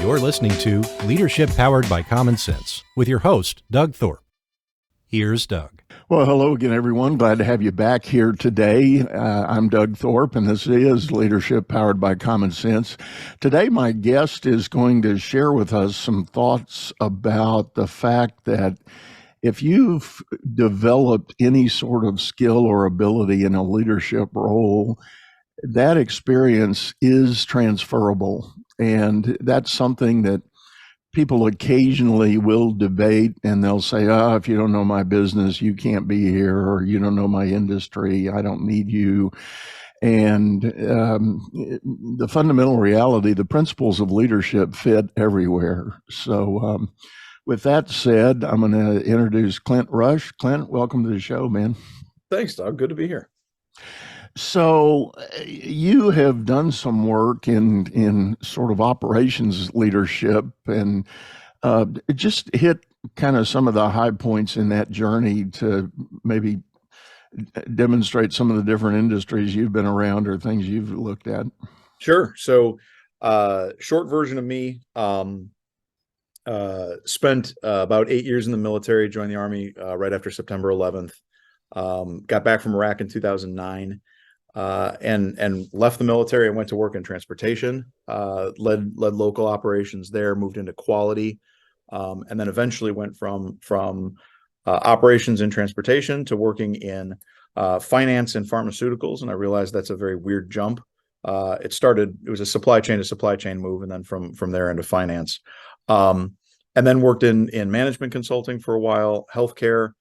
You're listening to Leadership Powered by Common Sense with your host, Doug Thorpe. Here's Doug. Well, hello again, everyone. Glad to have you back here today. I'm Doug Thorpe, and this is Leadership Powered by Common Sense. Today, my guest is going to share with us some thoughts about the fact that if you've developed any sort of skill or ability in a leadership role, that experience is transferable. And that's something that people occasionally will debate, and they'll say, if you don't know my business, you can't be here, or you don't know my industry, I don't need you. And the fundamental reality, the principles of leadership fit everywhere. So with that said, I'm going to introduce Clint Rusch. Clint, welcome to the show, man. Thanks, Doug. Good to be here. So you have done some work in sort of operations leadership, and just hit kind of some of the high points in that journey to maybe demonstrate some of the different industries you've been around or things you've looked at. Sure. So short version of me, spent about 8 years in the military, joined the Army right after September 11th, got back from Iraq in 2009. And left the military and went to work in transportation, led local operations there, moved into quality, and then eventually went from operations in transportation to working in finance and pharmaceuticals. And I realized that's a very weird jump. It was a supply chain to supply chain move, and then from there into finance. And then worked in management consulting for a while, healthcare.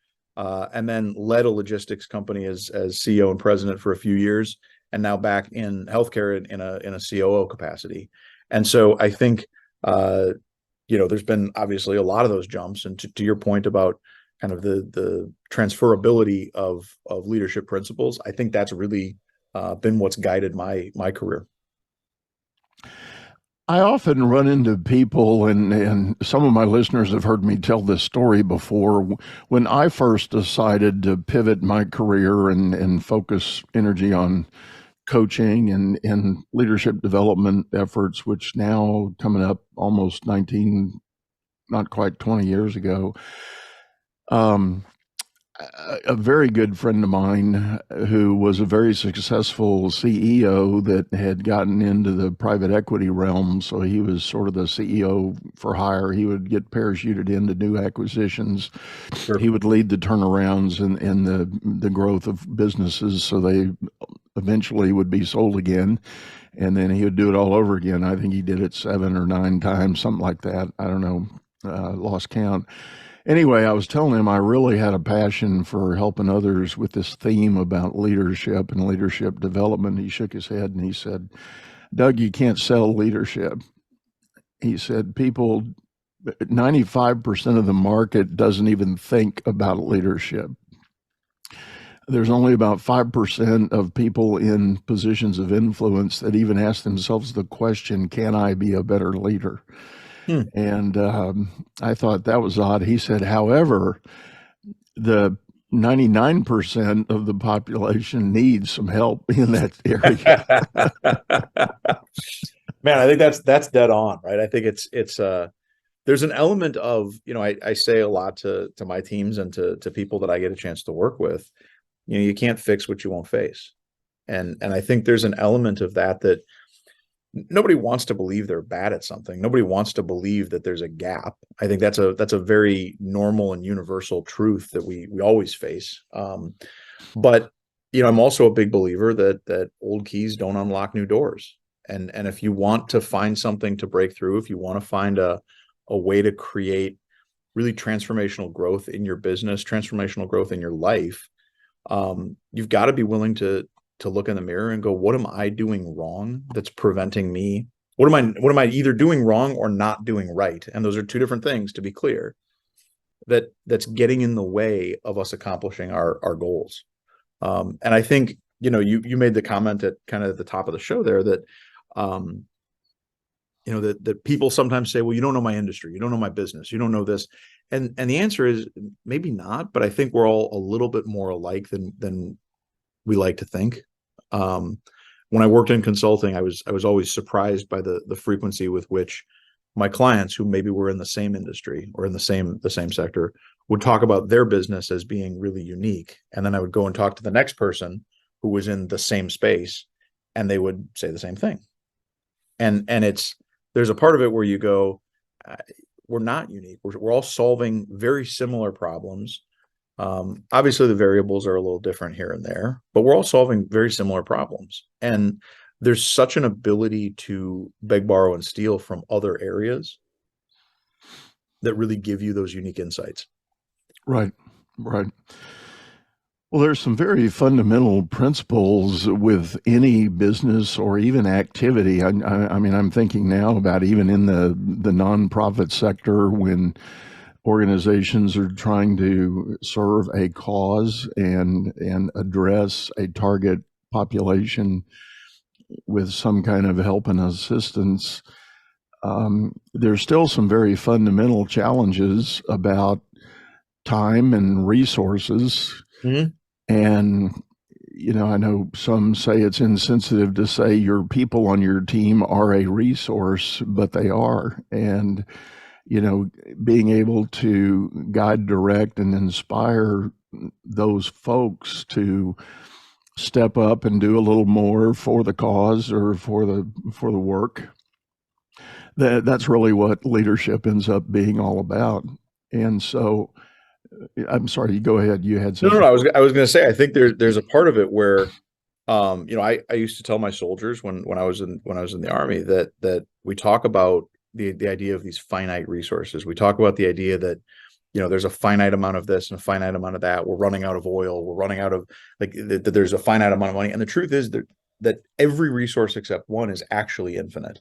And then led a logistics company as CEO and president for a few years, and now back in healthcare in a COO capacity. And so I think, there's been obviously a lot of those jumps. And to your point about kind of the transferability of leadership principles, I think that's really been what's guided my career. I often run into people, and some of my listeners have heard me tell this story before. When I first decided to pivot my career and focus energy on coaching and leadership development efforts, which now coming up almost 19, not quite 20 years ago, a very good friend of mine who was a very successful CEO that had gotten into the private equity realm. So he was sort of the CEO for hire. He would get parachuted into new acquisitions. Sure. He would lead the turnarounds and the growth of businesses so they eventually would be sold again. And then he would do it all over again. I think he did it 7 or 9 times, something like that. I don't know, lost count. Anyway, I was telling him I really had a passion for helping others with this theme about leadership and leadership development. He shook his head and he said, Doug, you can't sell leadership. He said, 95% of the market doesn't even think about leadership. There's only about 5% of people in positions of influence that even ask themselves the question, can I be a better leader? And I thought that was odd. He said, however, the 99% of the population needs some help in that area. Man, I think that's dead on, right? I think it's there's an element of, I say a lot to my teams and to people that I get a chance to work with, you can't fix what you won't face. And I think there's an element of that nobody wants to believe they're bad at something. Nobody wants to believe that there's a gap. I think that's a very normal and universal truth that we always face. But I'm also a big believer that old keys don't unlock new doors. And if you want to find something to break through, if you want to find a way to create really transformational growth in your business, transformational growth in your life, you've got to be willing to look in the mirror and go, what am I doing wrong that's preventing me? What am I either doing wrong or not doing right? And those are two different things, to be clear, that's getting in the way of us accomplishing our goals. And I think, you made the comment at kind of the top of the show there that, that people sometimes say, well, you don't know my industry, you don't know my business, you don't know this. And the answer is maybe not, but I think we're all a little bit more alike than we like to think. When I worked in consulting, I was always surprised by the frequency with which my clients who maybe were in the same industry or in the same sector would talk about their business as being really unique. And then I would go and talk to the next person who was in the same space, and they would say the same thing. And there's a part of it where you go, we're not unique. We're all solving very similar problems. Obviously, the variables are a little different here and there, but we're all solving very similar problems. And there's such an ability to beg, borrow, and steal from other areas that really give you those unique insights. Right, right. Well, there's some very fundamental principles with any business or even activity. I mean, I'm thinking now about even in the nonprofit sector when organizations are trying to serve a cause and address a target population with some kind of help and assistance. There's still some very fundamental challenges about time and resources. Mm-hmm. And, I know some say it's insensitive to say your people on your team are a resource, but they are. And, being able to guide, direct, and inspire those folks to step up and do a little more for the cause or for the work. That's really what leadership ends up being all about. And so, I'm sorry, you go ahead. You had something. No. I was going to say, I think there's a part of it where, I used to tell my soldiers when I was in the Army that we talk about the idea of these finite resources. We talk about the idea that, there's a finite amount of this and a finite amount of that. We're running out of oil. We're running out of that there's a finite amount of money. And the truth is that every resource except one is actually infinite.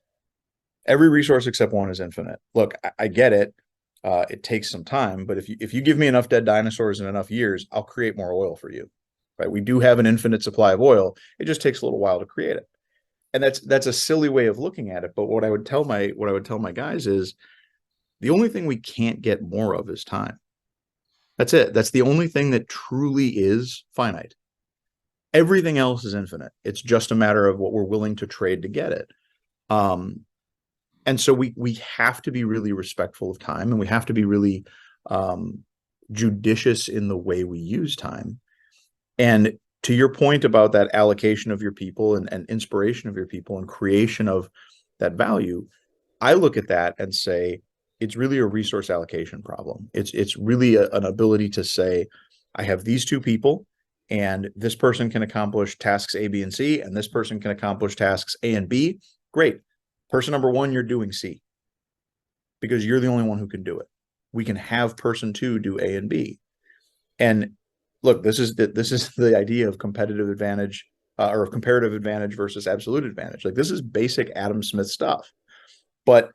Every resource except one is infinite. Look, I get it. It takes some time, but if you give me enough dead dinosaurs in enough years, I'll create more oil for you. Right? We do have an infinite supply of oil. It just takes a little while to create it. And that's a silly way of looking at it. But what I would tell my guys is the only thing we can't get more of is time. That's it. That's the only thing that truly is finite. Everything else is infinite. It's just a matter of what we're willing to trade to get it. And so we have to be really respectful of time, and we have to be really judicious in the way we use time. And to your point about that allocation of your people and inspiration of your people and creation of that value, I look at that and say, it's really a resource allocation problem. It's really an ability to say, I have these two people, and this person can accomplish tasks A, B, and C, and this person can accomplish tasks A and B. Great. Person number one, you're doing C because you're the only one who can do it. We can have person two do A and B. And look, this is the idea of competitive advantage or of comparative advantage versus absolute advantage. Like, this is basic Adam Smith stuff, but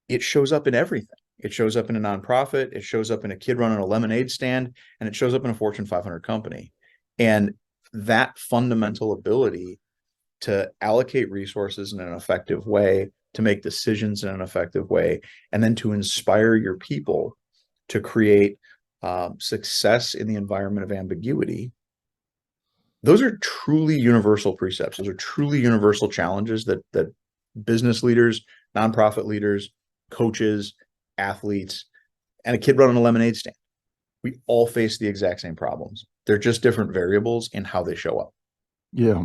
it shows up in everything. It shows up in a nonprofit. It shows up in a kid running a lemonade stand, and it shows up in a Fortune 500 company. And that fundamental ability to allocate resources in an effective way, to make decisions in an effective way, and then to inspire your people to create success in the environment of ambiguity. Those are truly universal precepts. Those are truly universal challenges that business leaders, nonprofit leaders, coaches, athletes, and a kid running a lemonade stand, we all face the exact same problems. They're just different variables in how they show up. Yeah.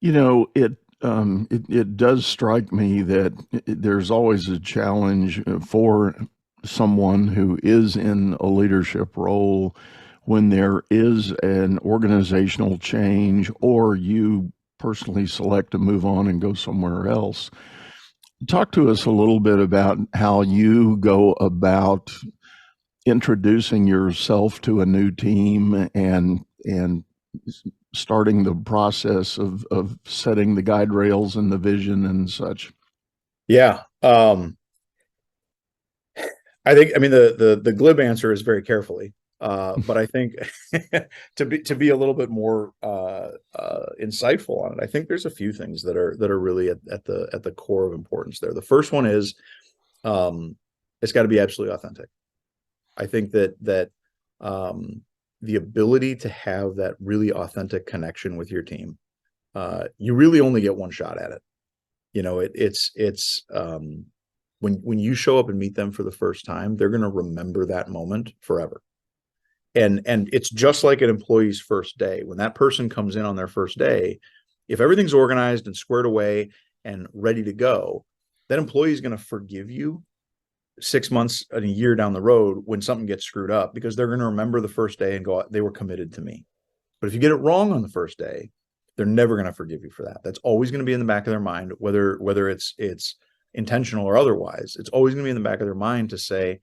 It does strike me that there's always a challenge for someone who is in a leadership role when there is an organizational change or you personally select to move on and go somewhere else. Talk to us a little bit about how you go about introducing yourself to a new team and starting the process of setting the guide rails and the vision and such. Yeah. I mean, the glib answer is very carefully. But I think to be a little bit more insightful on it, I think there's a few things that are really at the core of importance there. The first one is it's got to be absolutely authentic. I think that the ability to have that really authentic connection with your team, you really only get one shot at it. It's when you show up and meet them for the first time, they're going to remember that moment forever. And it's just like an employee's first day. When that person comes in on their first day, if everything's organized and squared away and ready to go, that employee is going to forgive you 6 months and a year down the road when something gets screwed up, because they're going to remember the first day and go, they were committed to me. But if you get it wrong on the first day, they're never going to forgive you for that. That's always going to be in the back of their mind, whether it's intentional or otherwise. It's always going to be in the back of their mind to say,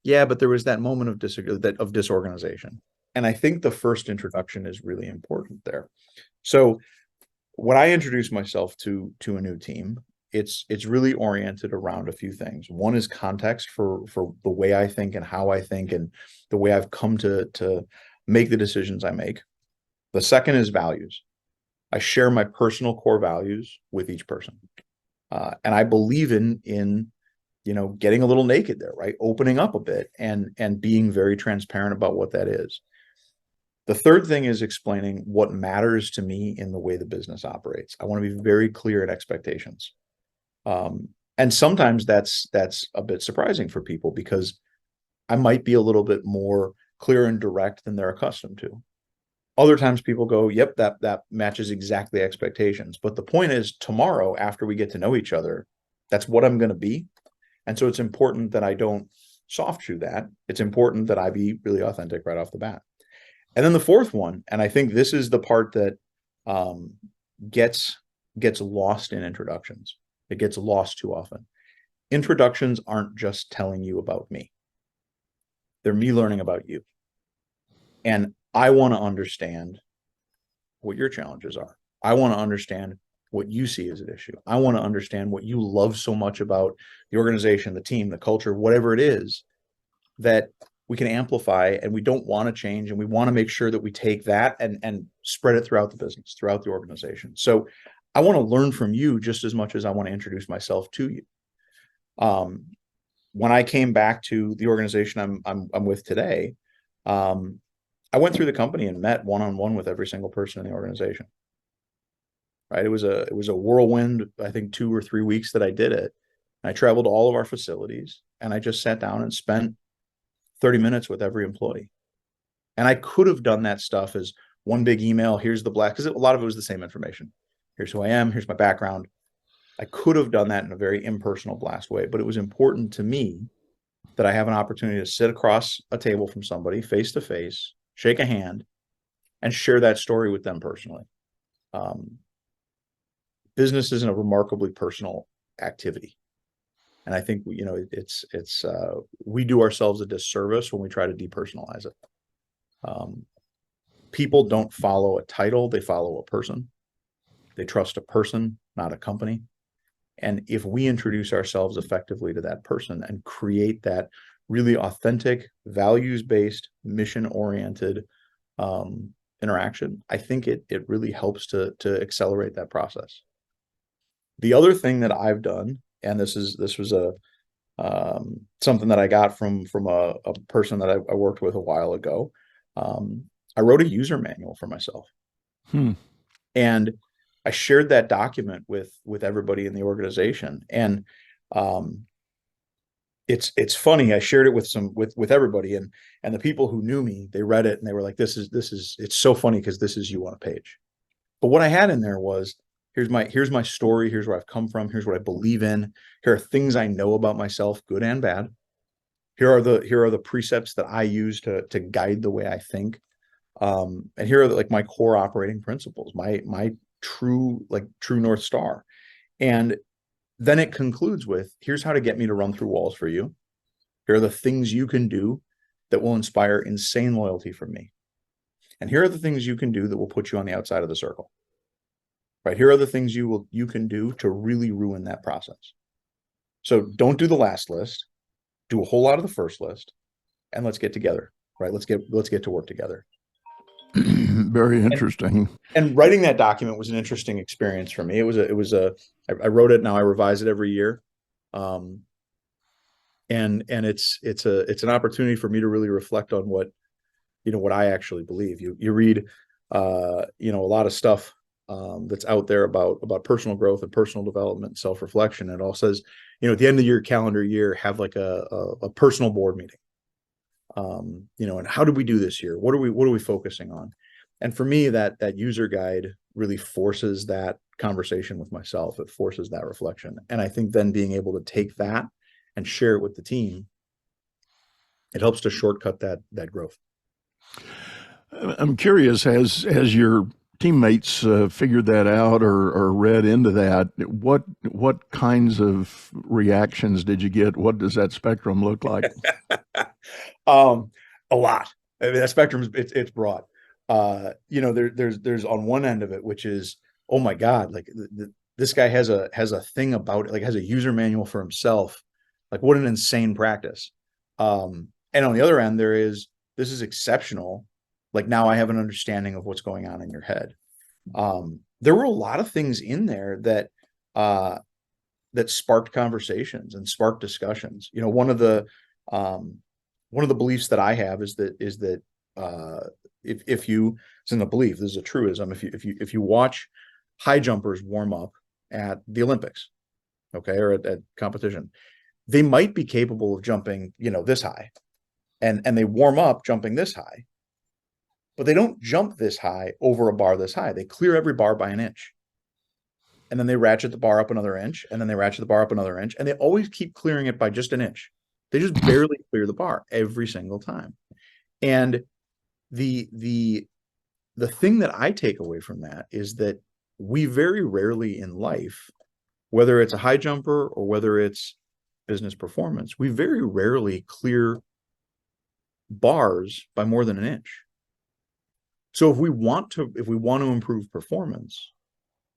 yeah, but there was that moment of disorganization. And I think the first introduction is really important there. So when I introduce myself to a new team, it's really oriented around a few things. One is context for the way I think and how I think and the way I've come to make the decisions I make. The second is values. I share my personal core values with each person. And I believe in getting a little naked there, right? Opening up a bit and being very transparent about what that is. The third thing is explaining what matters to me in the way the business operates. I want to be very clear in expectations. And sometimes that's a bit surprising for people, because I might be a little bit more clear and direct than they're accustomed to. Other times people go, yep, that matches exactly expectations. But the point is, tomorrow, after we get to know each other, that's what I'm going to be. And so it's important that I don't soft shoe that. It's important that I be really authentic right off the bat. And then the fourth one, and I think this is the part that gets lost in introductions. It gets lost too often. Introductions aren't just telling you about me. They're me learning about you. And I want to understand what your challenges are. I want to understand what you see as an issue. I want to understand what you love so much about the organization, the team, the culture, whatever it is, that we can amplify and we don't want to change. And we want to make sure that we take that and spread it throughout the business, throughout the organization. So I want to learn from you just as much as I want to introduce myself to you. When I came back to the organization I'm with today, I went through the company and met one-on-one with every single person in the organization. Right? It was a whirlwind, I think 2 or 3 weeks that I did it. And I traveled to all of our facilities and I just sat down and spent 30 minutes with every employee. And I could have done that stuff as one big email. Here's the blast, because a lot of it was the same information. Here's who I am. Here's my background. I could have done that in a very impersonal blast way, but it was important to me that I have an opportunity to sit across a table from somebody face to face, shake a hand, and share that story with them personally. Business isn't a remarkably personal activity. And I think, we do ourselves a disservice when we try to depersonalize it. People don't follow a title, they follow a person. They trust a person, not a company. And if we introduce ourselves effectively to that person and create that really authentic, values-based, mission-oriented interaction, I think it really helps to accelerate that process. The other thing that I've done, and this was something that I got from a person that I worked with a while ago. I wrote a user manual for myself. And I shared that document with everybody in the organization. And it's funny. I shared it with everybody, and the people who knew me, they read it and they were like, this is it's so funny because this is you on a page. But what I had in there was, here's my story, here's where I've come from, here's what I believe in, here are things I know about myself, good and bad. Here are the precepts that I use to guide the way I think. And here are my core operating principles, my true North Star. And then it concludes with, here's how to get me to run through walls for you. Here are the things you can do that will inspire insane loyalty from me. And here are the things you can do that will put you on the outside of the circle. Right? Here are the things you can do to really ruin that process. So don't do the last list, do a whole lot of the first list, and let's get together. Right? Let's get to work together. Very interesting. And writing that document was an interesting experience for me. I wrote it. Now I revise it every year. And it's an opportunity for me to really reflect on what I actually believe. You read, a lot of stuff that's out there about personal growth and personal development and self-reflection. It all says, at the end of your calendar year, have like a personal board meeting. And how did we do this year? What are we focusing on? And for me, that user guide really forces that conversation with myself. It forces that reflection. And I think then being able to take that and share it with the team, it helps to shortcut that growth. I'm curious, has your teammates figured that out or read into that? What kinds of reactions did you get? What does that spectrum look like? A lot. I mean, that spectrum it's broad. There's on one end of it, which is, oh my God, like this guy has a thing about it, like has a user manual for himself. Like what an insane practice. And on the other end, this is exceptional. Like now I have an understanding of what's going on in your head. There were a lot of things in there that sparked conversations and sparked discussions. One of the beliefs that I have is that if you, it's in a belief, this is a truism. If you watch high jumpers warm up at the Olympics, okay, or at competition, they might be capable of jumping, this high, and they warm up jumping this high, but they don't jump this high over a bar this high. They clear every bar by an inch. And then they ratchet the bar up another inch, and then they ratchet the bar up another inch, and they always keep clearing it by just an inch. They just barely clear the bar every single time. And the thing that I take away from that is that we very rarely in life, whether it's a high jumper or whether it's business performance, we very rarely clear bars by more than an inch. So if we want to improve performance,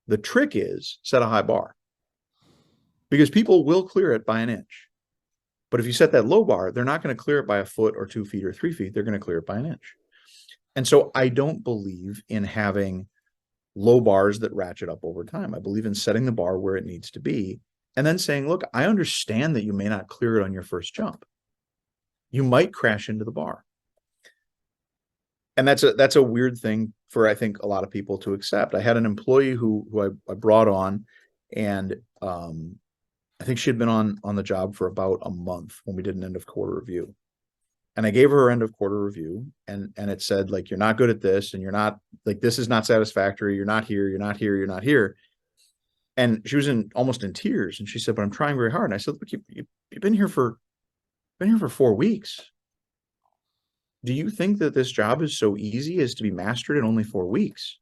the trick is set a high bar, because people will clear it by an inch. But if you set that low bar, they're not going to clear it by a foot or 2 feet or 3 feet. They're going to clear it by an inch. And so I don't believe in having low bars that ratchet up over time. I believe in setting the bar where it needs to be and then saying, look, I understand that you may not clear it on your first jump. You might crash into the bar. And that's a weird thing for, I think, a lot of people to accept. I had an employee who I brought on, and I think she had been on the job for about a month when we did an end of quarter review. And I gave her end of quarter review, and it said, like, you're not good at this, and you're not, like, this is not satisfactory. You're not here. You're not here. You're not here. And she was almost in tears. And she said, but I'm trying very hard. And I said, look, you've been here for 4 weeks. Do you think that this job is so easy as to be mastered in only 4 weeks?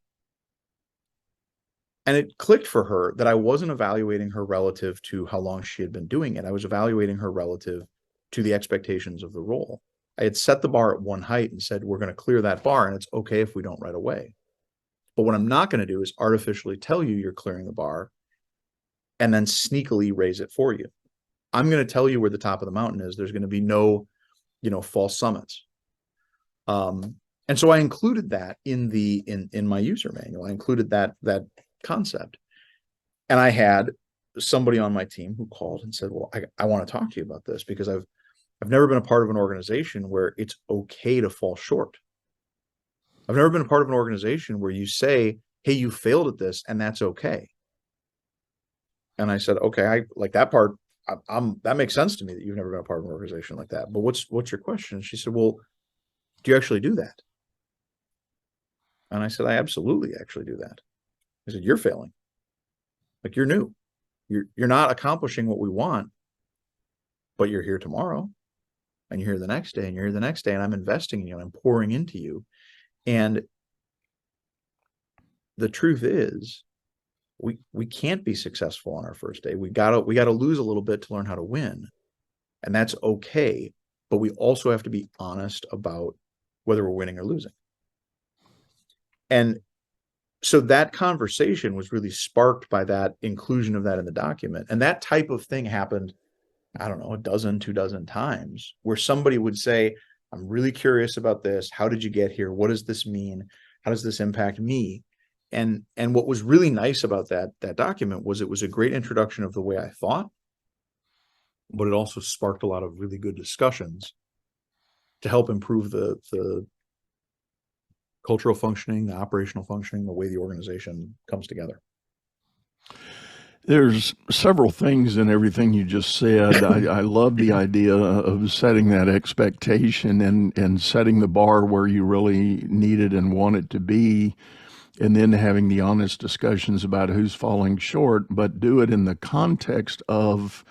And it clicked for her that I wasn't evaluating her relative to how long she had been doing it. I was evaluating her relative to the expectations of the role. I had set the bar at one height and said, we're going to clear that bar, and it's okay if we don't right away. But what I'm not going to do is artificially tell you you're clearing the bar and then sneakily raise it for you. I'm going to tell you where the top of the mountain is. There's going to be no, false summits. And so I included that in my user manual. I included that concept. And I had somebody on my team who called and said, well, I want to talk to you about this, because I've never been a part of an organization where it's okay to fall short. I've never been a part of an organization where you say, hey, you failed at this, and that's okay. And I said, okay, I like that part. That makes sense to me that you've never been a part of an organization like that. But what's your question? And she said, well, do you actually do that? And I said, I absolutely actually do that. I said, you're failing. Like, you're new. You're not accomplishing what we want, but you're here tomorrow, and you're here the next day, and you're here the next day, and I'm investing in you, and I'm pouring into you. And the truth is, we can't be successful on our first day. We gotta lose a little bit to learn how to win. And that's okay. But we also have to be honest about whether we're winning or losing. And so that conversation was really sparked by that inclusion of that in the document. And that type of thing happened, I don't know, 2 dozen times, where somebody would say, I'm really curious about this. How did you get here? What does this mean? How does this impact me? And what was really nice about that document was it was a great introduction of the way I thought, but it also sparked a lot of really good discussions to help improve the cultural functioning, the operational functioning, the way the organization comes together. There's several things in everything you just said. I love the idea of setting that expectation and setting the bar where you really need it and want it to be, and then having the honest discussions about who's falling short, but do it in the context of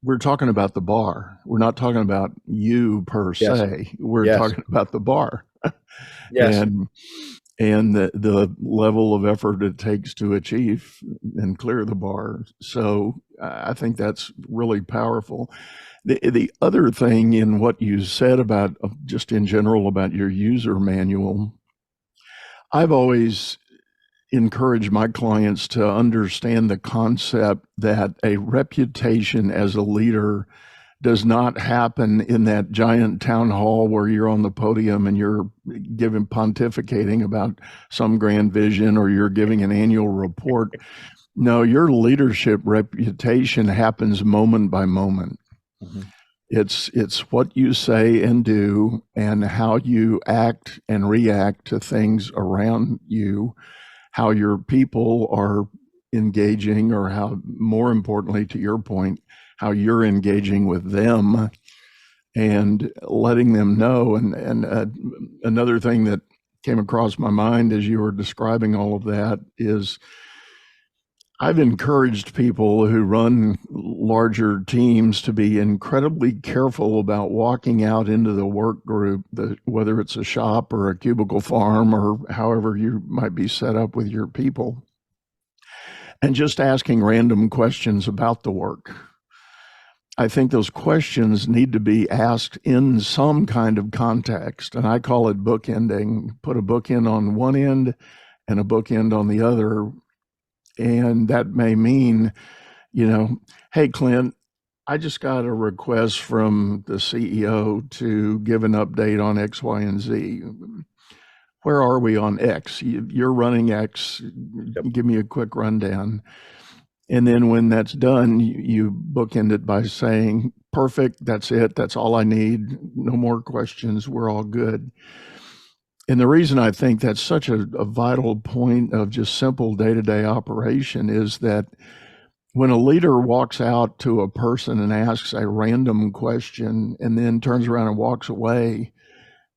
we're talking about the bar. We're not talking about you per Yes. se. We're Yes. talking about the bar. Yes. And the level of effort it takes to achieve and clear the bar. So I think that's really powerful. The other thing in what you said about just in general about your user manual, I've always encourage my clients to understand the concept that a reputation as a leader does not happen in that giant town hall where you're on the podium and you're giving pontificating about some grand vision or you're giving an annual report. No, your leadership reputation happens moment by moment. Mm-hmm. It's what you say and do and how you act and react to things around you, how your people are engaging, or how, more importantly, to your point, how you're engaging with them and letting them know. And another thing that came across my mind as you were describing all of that is I've encouraged people who run larger teams to be incredibly careful about walking out into the work group, whether it's a shop or a cubicle farm or however you might be set up with your people, and just asking random questions about the work. I think those questions need to be asked in some kind of context, and I call it bookending. Put a bookend on one end and a bookend on the other. And that may mean, hey, Clint, I just got a request from the CEO to give an update on X, Y, and Z. Where are we on X? You're running X. Yep. Give me a quick rundown. And then when that's done, you bookend it by saying, perfect, that's it. That's all I need. No more questions. We're all good. And the reason I think that's such a vital point of just simple day-to-day operation is that when a leader walks out to a person and asks a random question and then turns around and walks away,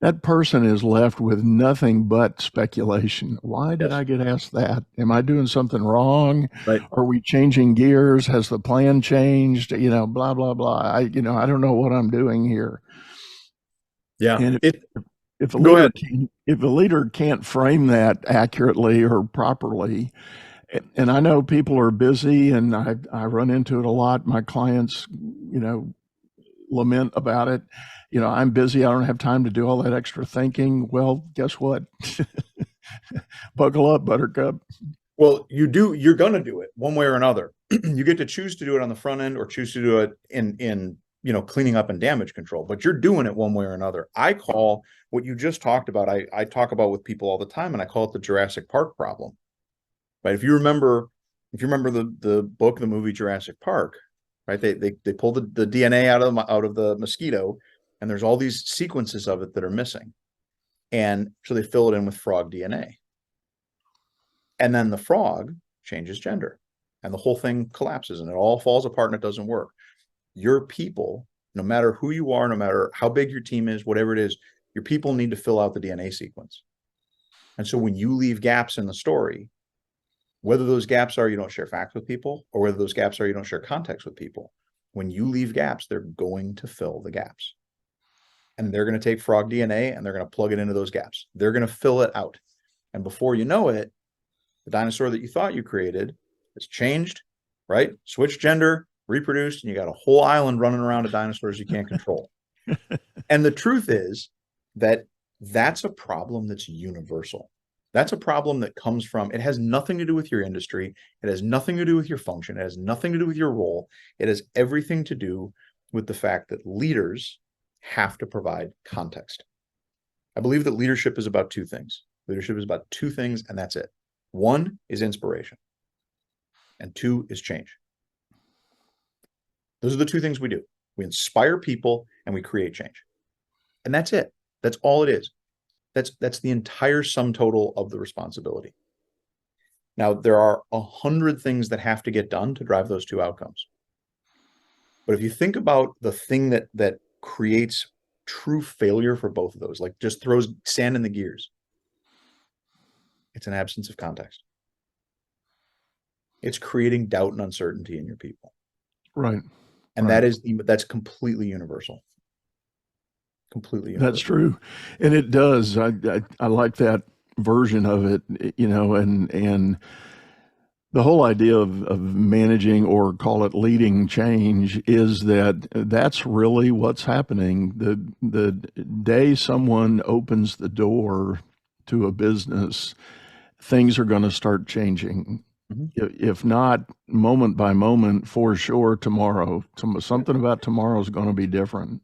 that person is left with nothing but speculation. Why did Yes. I get asked that? Am I doing something wrong? Right. Are we changing gears? Has the plan changed? Blah, blah, blah. I don't know what I'm doing here. Yeah. And if a Go ahead. leader can't frame that accurately or properly, and I know people are busy, and I run into it a lot. My clients, lament about it. I'm busy. I don't have time to do all that extra thinking. Well, guess what? Buckle up, Buttercup. Well, you're going to do it one way or another. You get to choose to do it on the front end or choose to do it in cleaning up and damage control, but you're doing it one way or another. I call what you just talked about. I talk about with people all the time, and I call it the Jurassic Park problem. Right? If you remember the book, the movie Jurassic Park, right? They pull the DNA out of the mosquito, and there's all these sequences of it that are missing. And so they fill it in with frog DNA. And then the frog changes gender, and the whole thing collapses, and it all falls apart, and it doesn't work. Your people, no matter who you are, no matter how big your team is, whatever it is, your people need to fill out the DNA sequence. And so when you leave gaps in the story, whether those gaps are you don't share facts with people, or whether those gaps are you don't share context with people, when you leave gaps, they're going to fill the gaps. And they're going to take frog DNA and they're going to plug it into those gaps. They're going to fill it out. And before you know it, the dinosaur that you thought you created has changed, right? Switched gender, reproduced, and you got a whole island running around of dinosaurs you can't control. And the truth is that that's a problem that's universal. That's a problem that comes from, it has nothing to do with your industry. It has nothing to do with your function. It has nothing to do with your role. It has everything to do with the fact that leaders have to provide context. I believe that leadership is about two things. Leadership is about two things, and that's it. One is inspiration, and two is change. Those are the two things we do. We inspire people and we create change. And that's it. That's all it is. That's the entire sum total of the responsibility. Now, there are 100 things that have to get done to drive those two outcomes. But if you think about the thing that creates true failure for both of those, like just throws sand in the gears, it's an absence of context. It's creating doubt and uncertainty in your people. Right. And right. that's completely universal. Completely universal. That's true. And it does. I like that version of it, and the whole idea of managing, or call it leading change, is that's really what's happening. The day someone opens the door to a business, things are going to start changing. Mm-hmm. If not moment by moment, for sure tomorrow. Something about tomorrow is going to be different.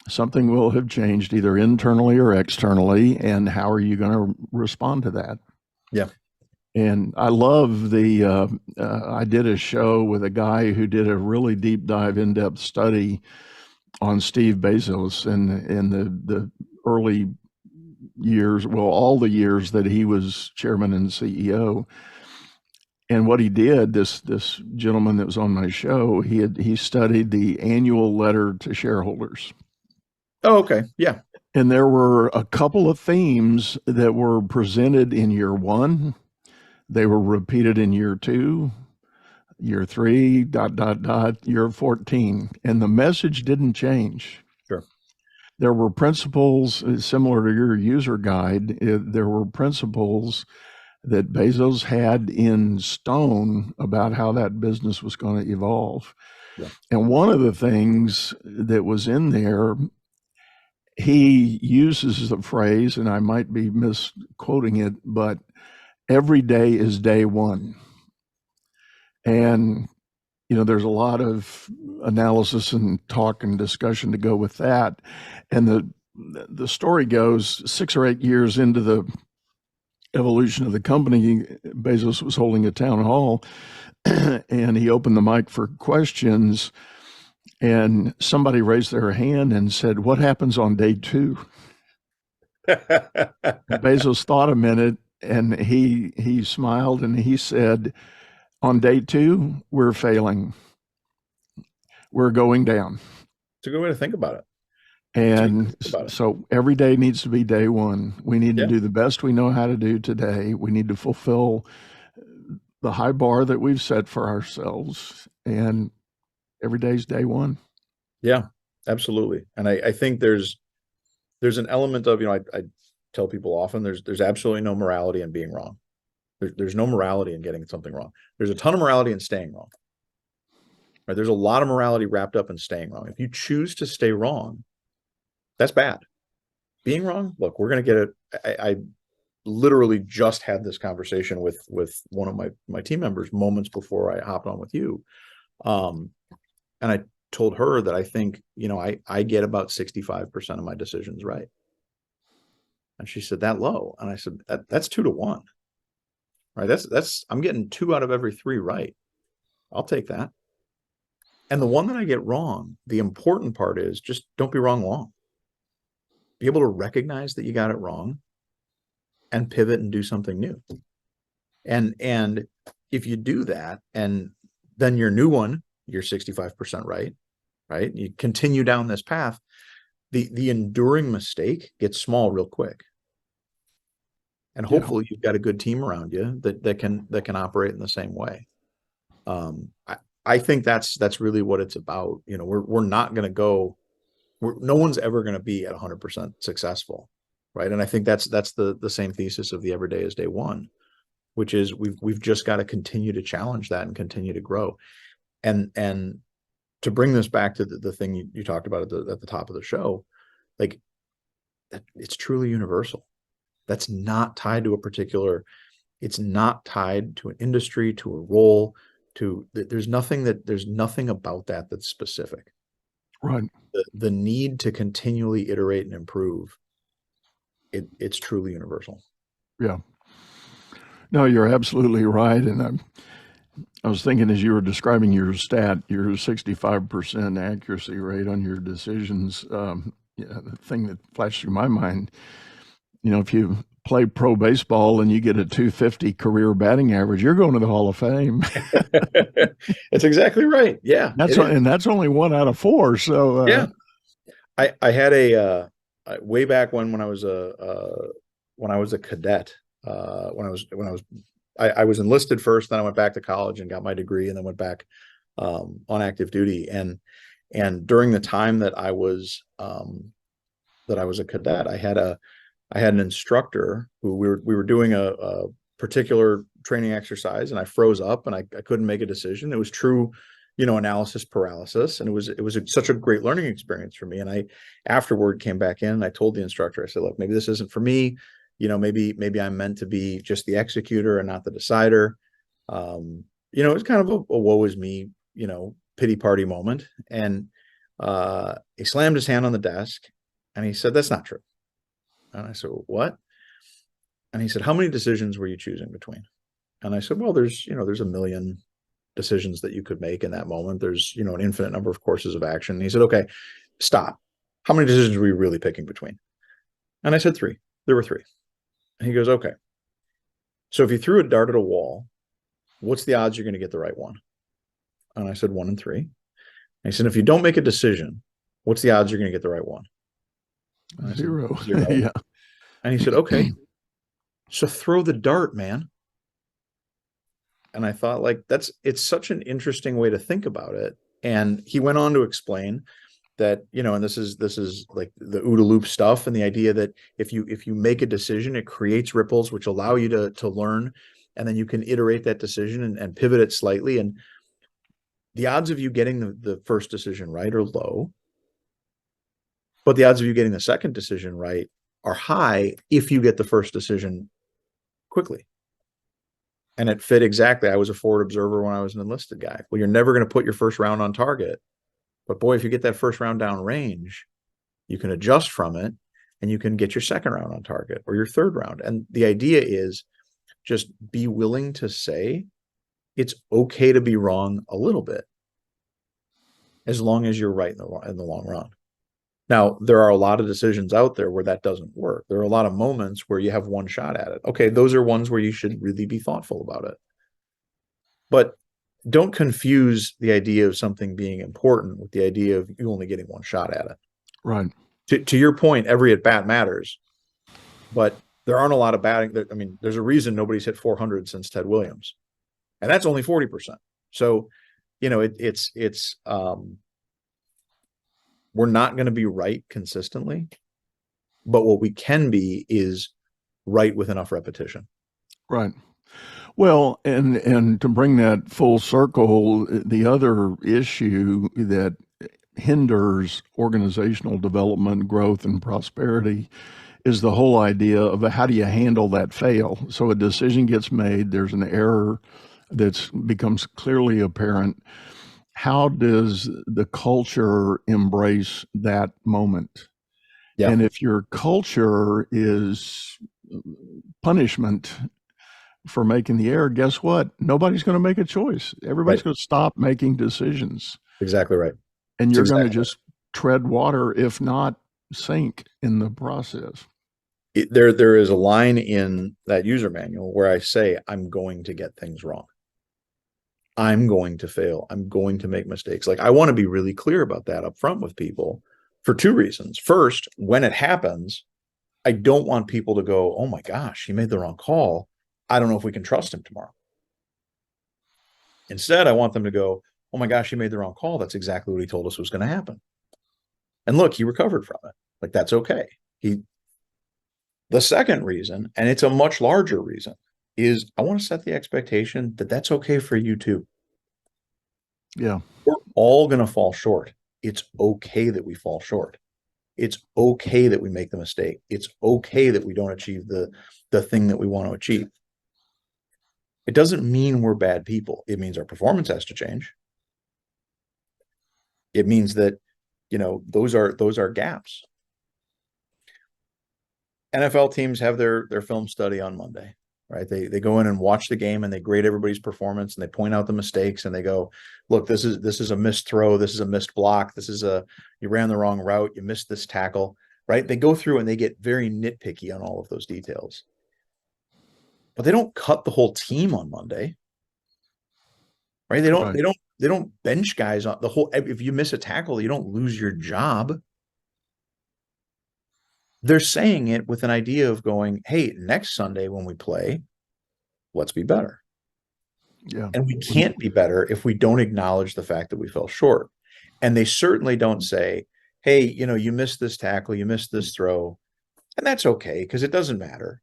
Something will have changed either internally or externally, and how are you going to respond to that? Yeah. And I love I did a show with a guy who did a really deep dive, in-depth study on Steve Bezos in the early years, well, all the years that he was chairman and CEO. And what he did, this gentleman that was on my show, he studied the annual letter to shareholders. Oh, okay. Yeah. And there were a couple of themes that were presented in year one. They were repeated in year 2, year 3, ... year 14. And the message didn't change. Sure. There were principles similar to your user guide. There were principles that Bezos had in stone about how that business was going to evolve. Yeah. And one of the things that was in there, he uses the phrase, and I might be misquoting it, but every day is day one. And, there's a lot of analysis and talk and discussion to go with that. And the story goes 6 or 8 years into the evolution of the company, Bezos was holding a town hall and he opened the mic for questions, and somebody raised their hand and said, "What happens on day 2?" Bezos thought a minute, and he smiled and he said, "On day 2, we're failing. We're going down." It's a good way to think about it. And so every day needs to be day 1. We need to do the best we know how to do today. We need to fulfill the high bar that we've set for ourselves. And every day's day 1. Yeah, absolutely. And I think there's an element of, I tell people often, there's absolutely no morality in being wrong. There's no morality in getting something wrong. There's a ton of morality in staying wrong. Right? There's a lot of morality wrapped up in staying wrong. If you choose to stay wrong, that's bad. Being wrong, look, we're going to get it. I literally just had this conversation with one of my team members moments before I hopped on with you. And I told her that I think, I get about 65% of my decisions right. And she said, "That low?" And I said, that's 2 to 1. Right? I'm getting 2 out of every 3 right. I'll take that. And the one that I get wrong, the important part is just don't be wrong long. Be able to recognize that you got it wrong and pivot and do something new. And if you do that, and then your new one, you're 65% right? You continue down this path, the enduring mistake gets small real quick. And hopefully you've got a good team around you that can operate in the same way. I think that's really what it's about. We're not going to go. No one's ever going to be at 100% successful, right? And I think that's the same thesis of the every day is day 1, which is we've just got to continue to challenge that and continue to grow. And to bring this back to the thing you talked about at the top of the show, like, it's truly universal. That's not tied to a particular. It's not tied to an industry, to a role. There's nothing about that that's specific. Right. The need to continually iterate and improve, it's truly universal. Yeah. No, you're absolutely right. And I was thinking, as you were describing your 65% accuracy rate on your decisions, the thing that flashed through my mind if you play pro baseball and you get a 250 career batting average, you're going to the Hall of Fame. That's exactly right. Yeah. And that's only 1 out of 4. So yeah. I had way back when I was a cadet, I was enlisted first, then I went back to college and got my degree, and then went back on active duty. And during the time that I was a cadet, I had an instructor who we were doing a particular training exercise, and I froze up and I couldn't make a decision. It was true, analysis paralysis, and it was such a great learning experience for me. And I afterward came back in and I told the instructor, I said, look, maybe this isn't for me. Maybe I'm meant to be just the executor and not the decider. It was kind of a woe is me, pity party moment. And he slammed his hand on the desk and he said, that's not true. And I said, what? And he said, how many decisions were you choosing between? And I said, well, there's a million decisions that you could make in that moment. There's, an infinite number of courses of action. And he said, okay, stop. How many decisions were you really picking between? And I said, 3. There were 3. And he goes, okay. So if you threw a dart at a wall, what's the odds you're going to get the right one? And I said, 1 in 3. And he said, if you don't make a decision, what's the odds you're going to get the right one? And 0. Said, 0. Yeah. And he said, okay, so throw the dart, man. And I thought, it's such an interesting way to think about it. And he went on to explain that, and this is like the OODA loop stuff, and the idea that if you make a decision, it creates ripples which allow you to learn, and then you can iterate that decision and pivot it slightly. And the odds of you getting the first decision right are low, but the odds of you getting the second decision right are high if you get the first decision quickly. And it fit exactly. I was a forward observer when I was an enlisted guy. Well, you're never going to put your first round on target, but boy, if you get that first round down range, you can adjust from it and you can get your second round on target or your third round. And the idea is just be willing to say it's okay to be wrong a little bit, as long as you're right in the long run. Now, there are a lot of decisions out there where that doesn't work. There are a lot of moments where you have one shot at it. Okay, those are ones where you should really be thoughtful about it. But don't confuse the idea of something being important with the idea of you only getting one shot at it. Right. To your point, every at bat matters, but there aren't a lot of batting. I mean, there's a reason nobody's hit 400 since Ted Williams, and that's only 40%. So, we're not going to be right consistently, but what we can be is right with enough repetition. Right. Well, and to bring that full circle, the other issue that hinders organizational development, growth, and prosperity is the whole idea of how do you handle that fail? So a decision gets made, there's an error that becomes clearly apparent. How does the culture embrace that moment? Yeah. And if your culture is punishment for making the error, guess what? Nobody's going to make a choice. Everybody's going to stop making decisions. Exactly right. And you're going to just tread water, if not sink in the process. There is a line in that user manual where I say, I'm going to get things wrong. I'm going to fail. I'm going to make mistakes. I want to be really clear about that up front with people for 2 reasons. First, when it happens, I don't want people to go, oh my gosh, he made the wrong call. I don't know if we can trust him tomorrow. Instead, I want them to go, oh my gosh, he made the wrong call. That's exactly what he told us was going to happen. And look, he recovered from it. That's okay. The second reason, and it's a much larger reason, is I want to set the expectation that that's okay for you too. Yeah. We're all going to fall short. It's okay that we fall short. It's okay that we make the mistake. It's okay that we don't achieve the thing that we want to achieve. It doesn't mean we're bad people. It means our performance has to change. It means that, those are gaps. NFL teams have their film study on Monday. Right. They go in and watch the game and they grade everybody's performance and they point out the mistakes and they go, look, this is a missed throw. This is a missed block. You ran the wrong route. You missed this tackle. right? They go through and they get very nitpicky on all of those details. But they don't cut the whole team on Monday. Right? They don't bench guys on the whole. If you miss a tackle, you don't lose your job. They're saying it with an idea of going, hey, next Sunday when we play, let's be better. Yeah. And we can't be better if we don't acknowledge the fact that we fell short. And they certainly don't say, hey, you missed this tackle, you missed this throw, and that's okay because it doesn't matter.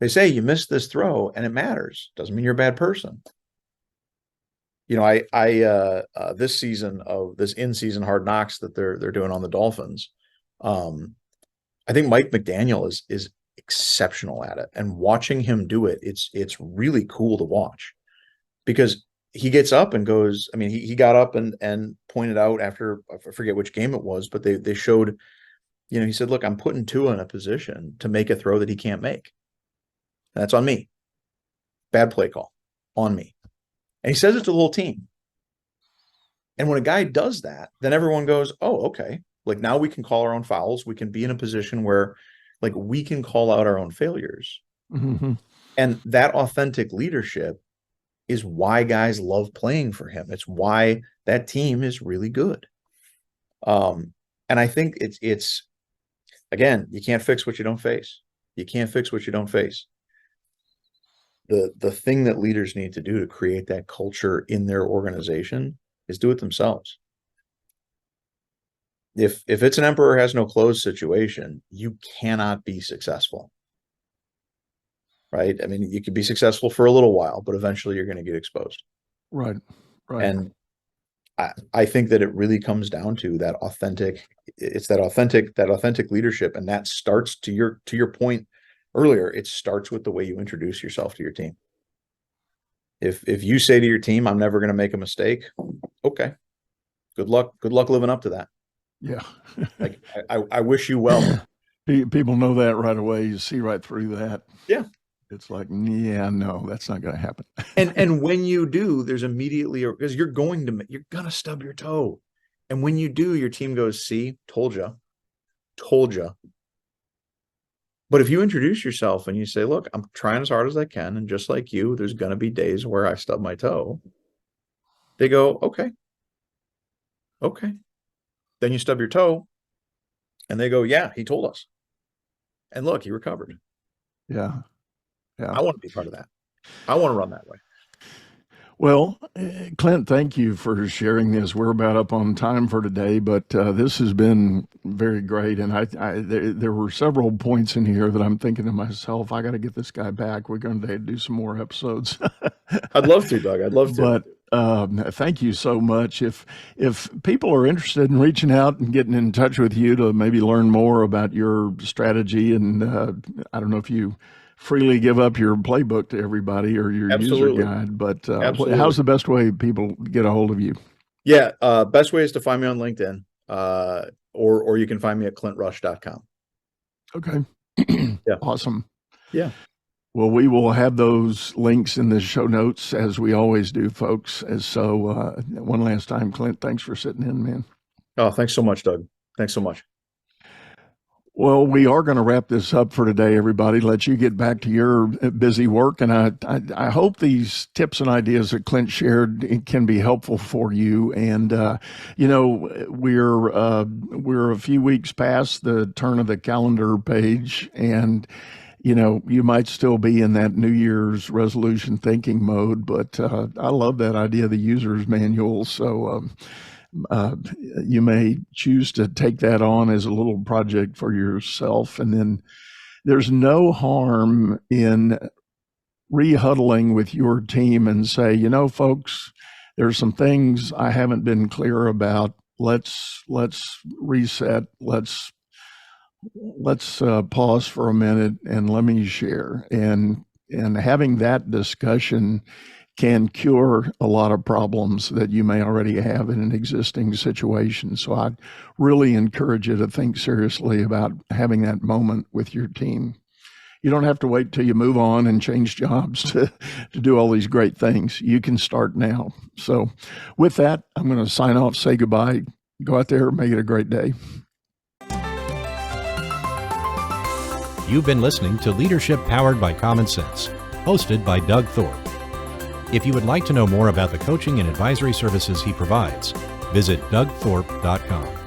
They say you missed this throw and it matters. Doesn't mean you're a bad person. I this season of this in-season Hard Knocks that they're doing on the Dolphins, I think Mike McDaniel is exceptional at it, and watching him do it, it's really cool to watch because he gets up and goes. I mean, he got up and pointed out after, I forget which game it was, but they showed, he said, look, I'm putting Tua in a position to make a throw that he can't make. And that's on me. Bad play call on me. And he says it to the whole team. And when a guy does that, then everyone goes, oh, okay. Like now we can call our own fouls. We can be in a position where like we can call out our own failures. Mm-hmm. And that authentic leadership is why guys love playing for him. It's why that team is really good. And I think it's again, you can't fix what you don't face. You can't fix what you don't face. The thing that leaders need to do to create that culture in their organization is do it themselves. If it's an emperor has no clothes situation, you cannot be successful. Right? I mean, you could be successful for a little while, but eventually you're going to get exposed. Right. And I think that it really comes down to that authentic leadership. And that starts to your point earlier, it starts with the way you introduce yourself to your team. If you say to your team, I'm never going to make a mistake, okay. Good luck living up to that. Yeah. Like I wish you well. People know that right away. You see right through that. Yeah. It's like, yeah, no, that's not going to happen. and when you do, there's immediately, because you're going to stub your toe. And when you do, your team goes, see, told you. But if you introduce yourself and you say, look, I'm trying as hard as I can, and just like you, there's going to be days where I stub my toe. They go, okay. Then you stub your toe, and they go, yeah, he told us. And look, he recovered. Yeah. I want to be part of that. I want to run that way. Well, Clint, thank you for sharing this. We're about up on time for today, but this has been very great. And there were several points in here that I'm thinking to myself, I got to get this guy back. We're going to do some more episodes. I'd love to, Doug. I'd love to. But thank you so much. If people are interested in reaching out and getting in touch with you to maybe learn more about your strategy, and I don't know if you freely give up your playbook to everybody or your Absolutely. user guide, but how's the best way people get a hold of you? Yeah, best way is to find me on LinkedIn, or you can find me at clintrusch.com. Okay. Yeah. Awesome. Yeah. Well, we will have those links in the show notes, as we always do, folks. So one last time, Clint, thanks for sitting in, man. Oh, thanks so much, Doug. Thanks so much. Well, we are going to wrap this up for today, everybody. Let you get back to your busy work. And I hope these tips and ideas that Clint shared can be helpful for you. And, we're a few weeks past the turn of the calendar page, and you might still be in that New Year's resolution thinking mode, but I love that idea of the user's manual. So you may choose to take that on as a little project for yourself. And then there's no harm in rehuddling with your team and say, folks, there's some things I haven't been clear about. Let's reset. Let's pause for a minute and let me share. And having that discussion can cure a lot of problems that you may already have in an existing situation. So I really encourage you to think seriously about having that moment with your team. You don't have to wait till you move on and change jobs to do all these great things. You can start now. So with that, I'm going to sign off, say goodbye. Go out there, make it a great day. You've been listening to Leadership Powered by Common Sense, hosted by Doug Thorpe. If you would like to know more about the coaching and advisory services he provides, visit dougthorpe.com.